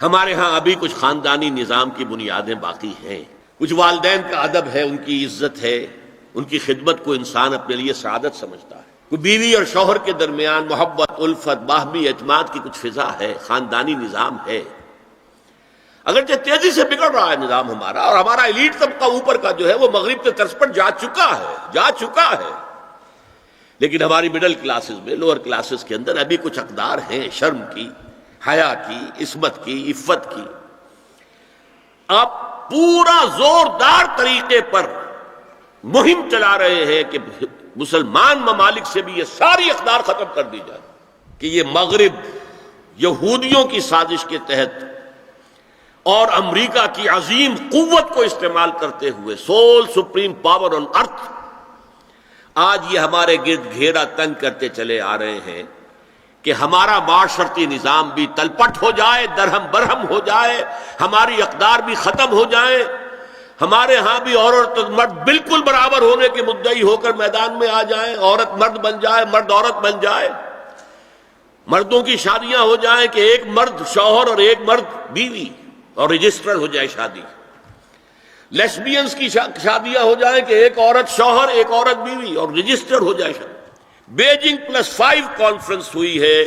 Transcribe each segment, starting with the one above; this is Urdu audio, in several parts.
ہمارے ہاں ابھی کچھ خاندانی نظام کی بنیادیں باقی ہیں، کچھ والدین کا ادب ہے، ان کی عزت ہے، ان کی خدمت کو انسان اپنے لیے سعادت سمجھتا ہے، کوئی بیوی اور شوہر کے درمیان محبت، الفت، باہمی اعتماد کی کچھ فضا ہے، خاندانی نظام ہے۔ اگرچہ تیزی سے بگڑ رہا ہے نظام ہمارا، اور ہمارا ایلیٹ طبقہ اوپر کا جو ہے وہ مغرب کے طرز پر جا چکا ہے، لیکن ہماری مڈل کلاسز میں، لوور کلاسز کے اندر ابھی کچھ اقدار ہیں شرم کی، حیا کی، عصمت کی، عفت کی۔ آپ پورا زوردار طریقے پر مہم چلا رہے ہیں کہ مسلمان ممالک سے بھی یہ ساری اقدار ختم کر دی جائے، کہ یہ مغرب یہودیوں کی سازش کے تحت اور امریکہ کی عظیم قوت کو استعمال کرتے ہوئے، سول سپریم پاور آن ارتھ، آج یہ ہمارے گرد گھیرا تنگ کرتے چلے آ رہے ہیں کہ ہمارا معاشرتی نظام بھی تلپٹ ہو جائے، درہم برہم ہو جائے، ہماری اقدار بھی ختم ہو جائیں، ہمارے ہاں بھی عورت اور مرد بالکل برابر ہونے کے مدعی ہو کر میدان میں آ جائیں، عورت مرد بن جائے، مرد عورت بن جائے، مردوں کی شادیاں ہو جائیں کہ ایک مرد شوہر اور ایک مرد بیوی اور رجسٹر ہو جائے شادی، لیسبینز کی شادیاں ہو جائیں کہ ایک عورت شوہر ایک عورت بیوی اور رجسٹر ہو جائے شادی۔ بیجنگ+5 کانفرنس ہوئی ہے،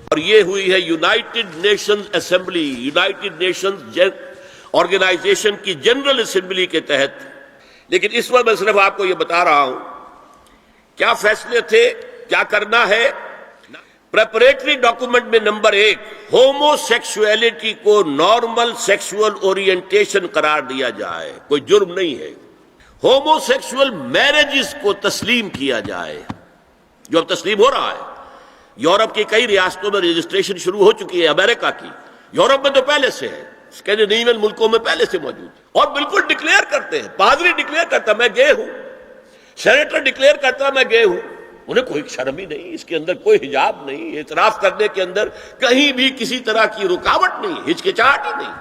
اور یہ ہوئی ہے United Nations Assembly, United Nations Organization کی جنرل اسمبلی کے تحت۔ لیکن اس وقت میں صرف آپ کو یہ بتا رہا ہوں کیا فیصلے تھے، کیا کرنا ہے۔ پریپریٹری ڈاکومنٹ میں نمبر 1، ہومو سیکسولیٹی کو نارمل سیکسول اورینٹیشن قرار دیا جائے، کوئی جرم نہیں ہے۔ ہومو سیکسول میرجز کو تسلیم کیا جائے، جو اب تسلیم ہو رہا ہے۔ یورپ کی کئی ریاستوں میں رجسٹریشن شروع ہو چکی ہے، امریکہ کی، یورپ میں تو پہلے سے ہے، اسکینڈینیوین ملکوں میں پہلے سے موجود ہے، اور بالکل ڈکلیئر کرتے ہیں، پادری ڈکلیئر کرتا میں گے ہوں، سینیٹر ڈکلیئر کرتا میں گے ہوں، انہیں کوئی شرم ہی نہیں، اس کے اندر کوئی حجاب نہیں، اعتراف کرنے کے اندر کہیں بھی کسی طرح کی رکاوٹ نہیں، ہچکچاہٹ ہی نہیں۔